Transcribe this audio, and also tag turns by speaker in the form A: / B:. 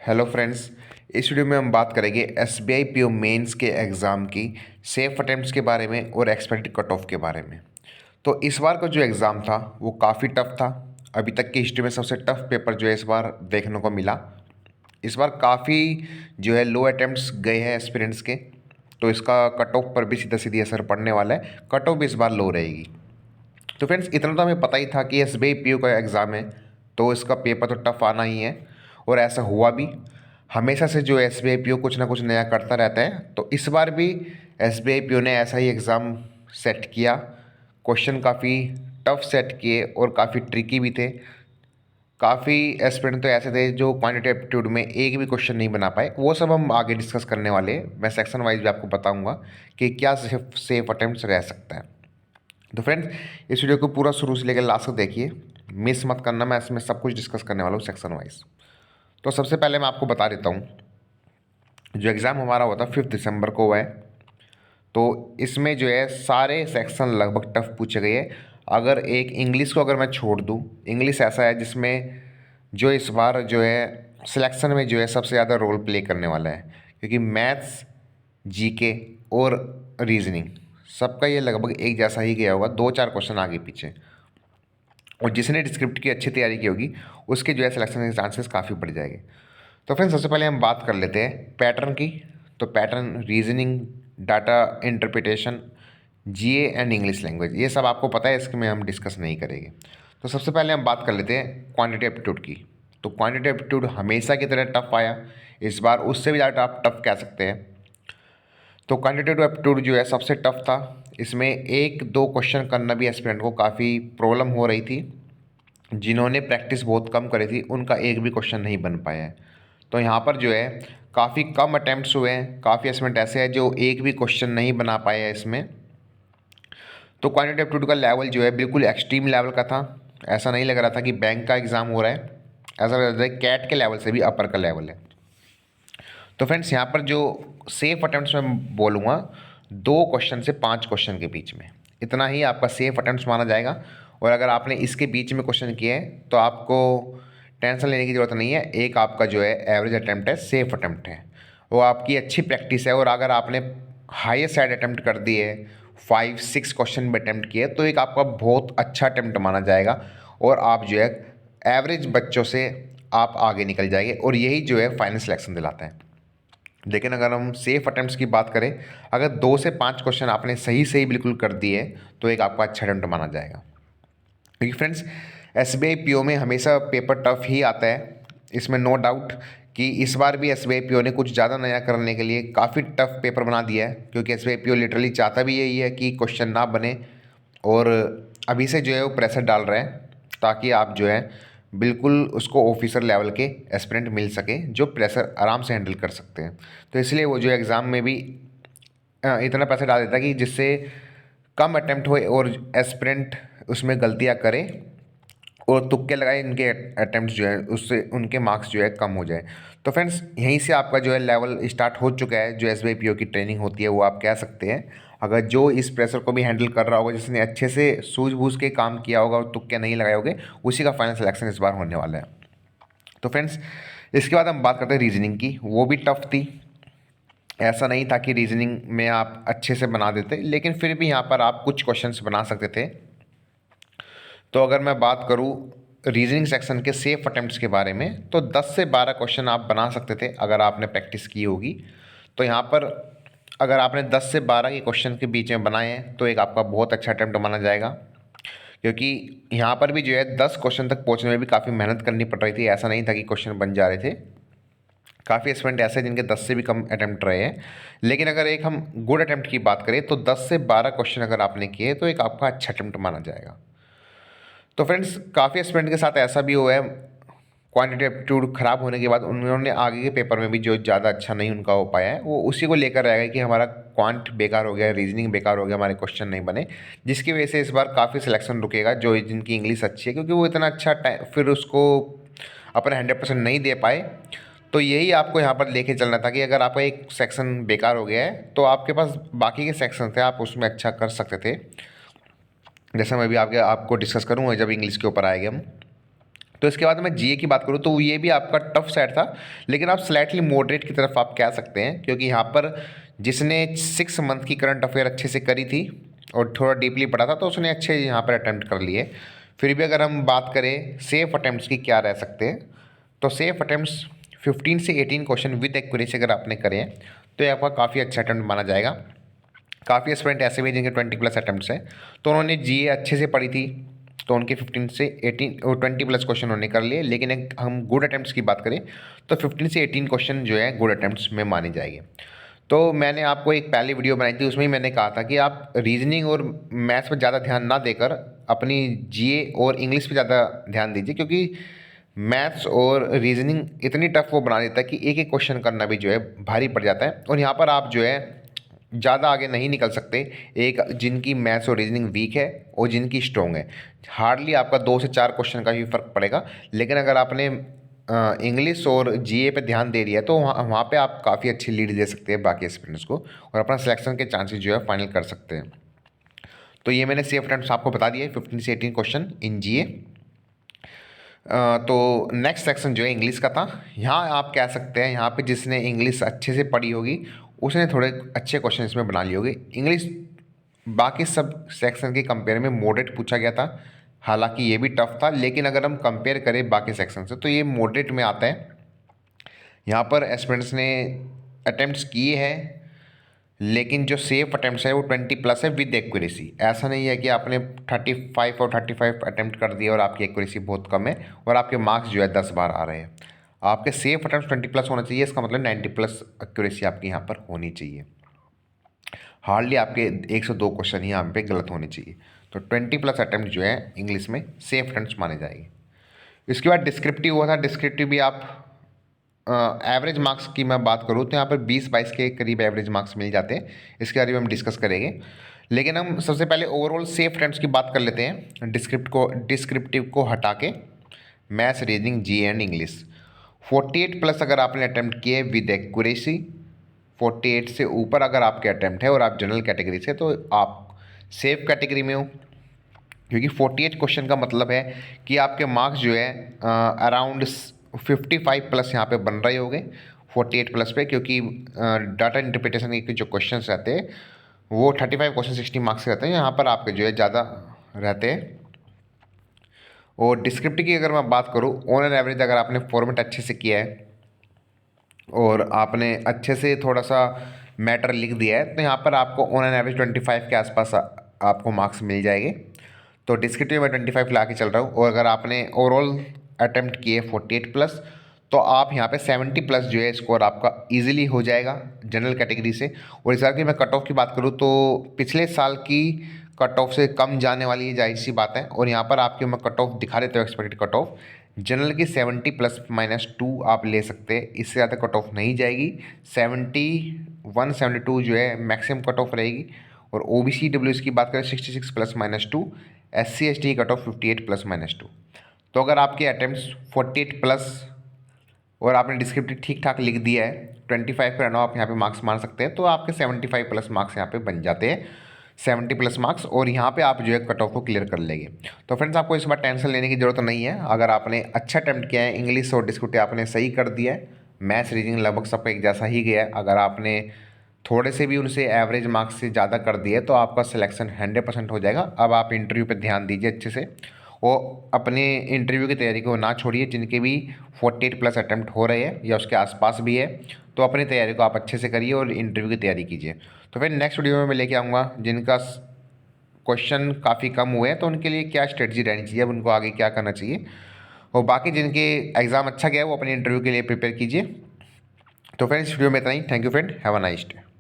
A: Hello friends. इस video में हम बात करेंगे एसबीआई पीओ मेंस के एग्ज़ाम की सेफ अटेम्प्ट्स के बारे में और एक्सपेक्टेड कट ऑफ के बारे में। तो इस बार का जो एग्ज़ाम था वो काफ़ी टफ था। अभी तक की हिस्ट्री में सबसे टफ पेपर जो है इस बार देखने को मिला। इस बार काफ़ी जो है लो अटेम्प्ट्स गए हैं एस्पिरेंट्स के, तो इसका कट ऑफ पर भी सीधा सीधी असर पड़ने वाला है। कट ऑफ भी इस बार लो रहेगी। तो फ्रेंड्स इतना तो हमें पता ही था कि एसबीआई पीओ का एग्ज़ाम है, तो इसका पेपर तो टफ आना ही है और ऐसा हुआ भी। हमेशा से जो एसबीआई पीओ कुछ ना कुछ नया करता रहता है, तो इस बार भी एसबीआई पीओ ने ऐसा ही एग्ज़ाम सेट किया। क्वेश्चन काफ़ी टफ सेट किए और काफ़ी ट्रिकी भी थे। काफ़ी एस्पिरेंट तो ऐसे थे जो क्वांटिटेटिव एप्टीट्यूड में एक भी क्वेश्चन नहीं बना पाए। वो सब हम आगे डिस्कस करने वाले हैं। मैं सेक्शन वाइज भी आपको बताऊंगा कि क्या सेफ अटेम्प्ट रह सकता है। तो फ्रेंड्स इस वीडियो को पूरा शुरू से लेकर लास्ट तक देखिए, मिस मत करना। मैं इसमें सब कुछ डिस्कस करने वाला हूँ सेक्शन वाइज। तो सबसे पहले मैं आपको बता देता हूँ, जो एग्ज़ाम हमारा हुआ था 5 दिसंबर को हुआ है। तो इसमें जो है सारे सेक्शन लगभग टफ पूछे गए हैं। अगर एक इंग्लिश को अगर मैं छोड़ दूँ, इंग्लिश ऐसा है जिसमें जो इस बार जो है सिलेक्शन में जो है सबसे ज़्यादा रोल प्ले करने वाला है, क्योंकि मैथ्स, जीके और रीजनिंग सबका ये लगभग एक जैसा ही गया होगा, 2-4 क्वेश्चन आगे पीछे। और जिसने डिस्क्रिप्ट की अच्छी तैयारी की होगी उसके जो है सिलेक्शन के चांसेस काफ़ी बढ़ जाएंगे। तो फ्रेंड्स सबसे पहले हम बात कर लेते हैं पैटर्न की। तो pattern, reasoning, data interpretation, GA and English language, ये सब आपको पता है, इसके में हम डिस्कस नहीं करेंगे। तो सबसे पहले हम बात कर लेते हैं क्वांटिटेटिव एप्टीट्यूड की। तो क्वांटिटेटिव एप्टीट्यूड हमेशा की तरह टफ आया, इस बार उससे भी ज़्यादा आप टफ कह सकते हैं। तो क्वांटिटेटिव एप्टीट्यूड जो है सबसे टफ था। इसमें एक दो क्वेश्चन करना भी एस्पिरेंट को काफ़ी प्रॉब्लम हो रही थी। जिन्होंने प्रैक्टिस बहुत कम करी थी उनका एक भी क्वेश्चन नहीं बन पाया है। तो यहाँ पर जो है काफ़ी कम अटैम्प्ट्स हुए हैं। काफ़ी एस्पिरेंट ऐसे हैं जो एक भी क्वेश्चन नहीं बना पाए हैं इसमें। तो क्वांटिटेटिव एप्टीट्यूड का लेवल जो है बिल्कुल एक्सट्रीम लेवल का था। ऐसा नहीं लग रहा था कि बैंक का एग्ज़ाम हो रहा है, ऐसा लग रहा था कैट के लेवल से भी अपर का लेवल है। तो फ्रेंड्स यहाँ पर जो सेफ अटेम्प्ट्स मैं बोलूँगा, 2 क्वेश्चन से 5 क्वेश्चन के बीच में, इतना ही आपका सेफ अटेम्प्ट्स माना जाएगा। और अगर आपने इसके बीच में क्वेश्चन किए हैं तो आपको टेंशन लेने की ज़रूरत नहीं है। एक आपका जो है एवरेज अटेम्प्ट है, सेफ अटेम्प्ट है, वो आपकी अच्छी प्रैक्टिस है। और अगर आपने हाईएस्ट साइड अटेम्प्ट कर दिए, 5-6 क्वेश्चन भी अटेम्प्ट किए, तो एक आपका बहुत अच्छा अटेम्प्ट माना जाएगा और आप जो है एवरेज बच्चों से आप आगे निकल जाएंगे और यही जो है फाइनल सिलेक्शन दिलाता है। लेकिन अगर हम सेफ अटेम्प्ट्स की बात करें, अगर 2 से 5 क्वेश्चन आपने सही सही बिल्कुल कर दिए तो एक आपका अच्छा अटेम्प्ट माना जाएगा। क्योंकि फ्रेंड्स एसबीआई पीओ में हमेशा पेपर टफ ही आता है, इसमें नो डाउट। कि इस बार भी एसबीआई पीओ ने कुछ ज़्यादा नया करने के लिए काफ़ी टफ पेपर बना दिया है, क्योंकि एसबीआई पीओ लिटरली चाहता भी यही है कि क्वेश्चन ना बने। और अभी से जो है वो प्रेशर डाल रहे हैं ताकि आप जो है बिल्कुल उसको ऑफिसर लेवल के एस्पिरेंट मिल सके जो प्रेशर आराम से हैंडल कर सकते हैं। तो इसलिए वो जो एग्ज़ाम में भी इतना पैसा डाल देता है कि जिससे कम अटैम्प्ट होए और एस्पिरेंट उसमें गलतियां करे और तुक्के लगाए, इनके अटैम्प्ट जो है उससे उनके मार्क्स जो है कम हो जाए। तो फ्रेंड्स यहीं से आपका जो है लेवल स्टार्ट हो चुका है। जो एसबीआई पीओ की ट्रेनिंग होती है वो आप कह सकते हैं, अगर जो इस प्रेशर को भी हैंडल कर रहा होगा, जिसने अच्छे से सूझबूझ के काम किया होगा और तुक्के नहीं लगाए होंगे, उसी का फाइनल सिलेक्शन इस बार होने वाला है। तो फ्रेंड्स इसके बाद हम बात करते हैं रीजनिंग की। वो भी टफ थी। ऐसा नहीं था कि रीजनिंग में आप अच्छे से बना देते, लेकिन फिर भी यहाँ पर आप कुछ क्वेश्चंस बना सकते थे। तो अगर मैं बात करूँ रीजनिंग सेक्शन के सेफ अटेम्प्ट्स के बारे में, तो 10 से 12 क्वेश्चन आप बना सकते थे अगर आपने प्रैक्टिस की होगी। तो यहाँ पर अगर आपने 10 से 12 के क्वेश्चन के बीच में बनाए हैं तो एक आपका बहुत अच्छा अटेम्प्ट माना जाएगा। क्योंकि यहाँ पर भी जो है 10 क्वेश्चन तक पहुँचने में भी काफ़ी मेहनत करनी पड़ रही थी। ऐसा नहीं था कि क्वेश्चन बन जा रहे थे। काफ़ी स्टूडेंट ऐसे हैं जिनके 10 से भी कम अटैम्प्ट रहे हैं। लेकिन अगर एक हम गुड अटैम्प्ट की बात करें तो 10 से 12 क्वेश्चन अगर आपने किए तो एक आपका अच्छा अटैम्प्ट माना जाएगा। तो फ्रेंड्स काफ़ी स्टूडेंट के साथ ऐसा भी हुआ है, क्वांटिटेटिव एप्टीट्यूड खराब होने के बाद उन्होंने आगे के पेपर में भी जो ज़्यादा अच्छा नहीं उनका हो पाया है, वो उसी को लेकर रहेगा कि हमारा क्वांट बेकार हो गया, रीजनिंग बेकार हो गया, हमारे क्वेश्चन नहीं बने, जिसकी वजह से इस बार काफ़ी सिलेक्शन रुकेगा जो जिनकी इंग्लिश अच्छी है, क्योंकि वो इतना अच्छा टाइम फिर उसको अपना 100% नहीं दे पाए। तो यही आपको यहाँ पर लेके चलना था कि अगर आपका एक सेक्शन बेकार हो गया है तो आपके पास बाकी के सेक्शन थे, आप उसमें अच्छा कर सकते थे। जैसे मैं भी आपको डिस्कस करूँगा जब इंग्लिश के ऊपर आएंगे हम। तो इसके बाद मैं जीए की बात करूँ तो ये भी आपका टफ सेट था, लेकिन आप स्लाइटली मॉडरेट की तरफ आप कह सकते हैं, क्योंकि यहाँ पर जिसने 6 मंथ की करंट अफेयर अच्छे से करी थी और थोड़ा डीपली पढ़ा था तो उसने अच्छे यहाँ पर अटैम्प्ट कर लिए। फिर भी अगर हम बात करें सेफ अटैम्प्ट्स की क्या रह सकते हैं, तो सेफ अटैम्प्ट्स 15 से 18 क्वेश्चन विद एक्यूरेसी अगर आपने करें तो ये आपका काफ़ी अच्छा अटैम्प्ट माना जाएगा। काफ़ी स्टूडेंट ऐसे भी जिनके 20+ अटैम्प्ट्स हैं, तो उन्होंने जीए अच्छे से पढ़ी थी, तो उनके 15 से 18 और 20+ क्वेश्चन उन्होंने कर लिए। लेकिन एक हम गुड अटैम्प्ट्स की बात करें तो 15 से 18 क्वेश्चन जो है गुड अटैम्प्ट्स में माने जाएंगे। तो मैंने आपको एक पहली वीडियो बनाई थी, उसमें ही मैंने कहा था कि आप रीजनिंग और मैथ्स पर ज़्यादा ध्यान ना देकर अपनी जीए और इंग्लिश पे ज़्यादा ध्यान दीजिए, क्योंकि मैथ्स और रीजनिंग इतनी टफ वो बना देता है कि एक एक क्वेश्चन करना भी जो है भारी पड़ जाता है, और यहाँ पर आप जो है ज़्यादा आगे नहीं निकल सकते। एक जिनकी मैथ्स और रीजनिंग वीक है और जिनकी स्ट्रॉन्ग है, हार्डली आपका 2 से 4 क्वेश्चन का ही फ़र्क पड़ेगा। लेकिन अगर आपने इंग्लिश और जीए पे ध्यान दे दिया है तो वहाँ पे आप काफ़ी अच्छी लीड दे सकते हैं बाकी स्टूडेंट्स को, और अपना सिलेक्शन के चांसेस जो है फाइनल कर सकते हैं। तो ये मैंने सेफ अटेम्प्ट्स आपको बता दिए 15 से 18 क्वेश्चन इन जीए। तो नेक्स्ट सेक्शन जो है इंग्लिश का था। यहाँ आप कह सकते हैं यहाँ पे जिसने इंग्लिश अच्छे से पढ़ी होगी उसने थोड़े अच्छे क्वेश्चन इसमें बना लिए होंगे। इंग्लिश बाकी सब सेक्शन के कंपेयर में मॉडरेट पूछा गया था, हालांकि ये भी टफ था, लेकिन अगर हम कंपेयर करें बाकी सेक्शन से तो ये मॉडरेट में आता है। यहाँ पर एस्पिरेंट्स ने अटैम्प्ट्स किए हैं, लेकिन जो सेफ अटैम्प्ट्स है वो 20+ है विद एक्यूरेसी। ऐसा नहीं है कि आपने 35 और 35 अटैम्प्ट कर दिए और आपकी एक्यूरेसी बहुत कम है और आपके मार्क्स जो है 10 बार आ रहे हैं। आपके सेफ अटैम्प्ट 20+ होना चाहिए, इसका मतलब 90+ एक्यूरेसी आपकी यहाँ पर होनी चाहिए। हार्डली आपके 102 क्वेश्चन ही यहाँ पे गलत होने चाहिए। तो 20+ अटैम्प्ट जो है इंग्लिश में सेफ अटैम्प्ट्स माने जाएंगे। इसके बाद डिस्क्रिप्टिव हुआ था। डिस्क्रिप्टिव भी आप एवरेज मार्क्स की मैं बात करूँ तो यहाँ पर 20-22 के करीब एवरेज मार्क्स मिल जाते हैं, इसके बारे में हम डिस्कस करेंगे। लेकिन हम सबसे पहले ओवरऑल सेफ अटैम्प्ट्स की बात कर लेते हैं। डिस्क्रिप्टिव को हटा के maths, reasoning, G and English 48+ अगर आपने अटैम्प्ट किए विद एक्यूरेसी, 48 से ऊपर अगर आपके अटैम्प्ट है और आप जनरल कैटेगरी से, तो आप सेफ कैटेगरी में हो, क्योंकि 48 क्वेश्चन का मतलब है कि आपके मार्क्स जो है अराउंड 55+ यहाँ पे बन रहे होंगे 48+ पे, क्योंकि डाटा इंटरप्रिटेशन के जो क्वेश्चंस रहते हैं वो 35 क्वेश्चन 60 मार्क्स रहते हैं, यहाँ पर आपके जो है ज़्यादा रहते हैं। और डिस्क्रिप्टिव की अगर मैं बात करूँ, ऑन एन एवरेज अगर आपने फॉर्मेट अच्छे से किया है और आपने अच्छे से थोड़ा सा मैटर लिख दिया है तो यहाँ पर आपको ऑन एन एवरेज 25 के आसपास आपको मार्क्स मिल जाएंगे। तो डिस्क्रिप्टिव में 25 ला के चल रहा हूँ, और अगर आपने ओवरऑल अटैम्प्ट किए 48+ तो आप यहाँ पे 70+ जो है स्कोर आपका इजीली हो जाएगा जनरल कैटेगरी से। और इस बार की मैं कट ऑफ की बात करूँ तो पिछले साल की कट ऑफ से कम जाने वाली ये जाहिर सी बात है, और यहाँ पर आपके मैं कट ऑफ दिखा देता हूँ। एक्सपेक्टेड कट ऑफ जनरल की 70+ -2 आप ले सकते हैं, इससे ज़्यादा कट ऑफ नहीं जाएगी। 71 72 जो है मैक्सिमम कट ऑफ रहेगी। और OBC WS की बात करें 66+ -2, SC ST कट ऑफ 58+ -2। तो अगर आपके अटैम्प्ट्स 48+ और आपने डिस्क्रिप्टिव ठीक ठाक लिख दिया है 25 पे आप यहाँ पे मार्क्स मान सकते हैं, तो आपके 75+ मार्क्स यहाँ पे बन जाते हैं, 70+ मार्क्स, और यहाँ पे आप जो है कट ऑफ को क्लियर कर लेंगे। तो फ्रेंड्स आपको इस बार टेंशन लेने की ज़रूरत नहीं है। अगर आपने अच्छा अटैम्प्ट किया है, इंग्लिश और डिस्क्रिप्टिव आपने सही कर दिया है, मैथ्स रीजनिंग लगभग सबका एक जैसा ही गया है, अगर आपने थोड़े से भी उनसे एवरेज मार्क्स से ज़्यादा कर दिए तो आपका सिलेक्शन 100% हो जाएगा। अब आप इंटरव्यू पे ध्यान दीजिए अच्छे से, और अपने इंटरव्यू की तैयारी को ना छोड़िए। जिनके भी 48+ अटैम्प्ट हो रहे हैं या उसके आसपास भी है, तो अपनी तैयारी को आप अच्छे से करिए और इंटरव्यू की तैयारी कीजिए। तो फिर नेक्स्ट वीडियो में मैं लेके आऊँगा जिनका क्वेश्चन काफ़ी कम हुए हैं तो उनके लिए क्या स्ट्रेटजी रहनी चाहिए, अब उनको आगे क्या करना चाहिए, और बाकी जिनके एग्ज़ाम अच्छा गया है वो अपने इंटरव्यू के लिए प्रिपेयर कीजिए। तो फ्रेंड्स इस वीडियो में इतना ही। Thank you friend, have a nice day.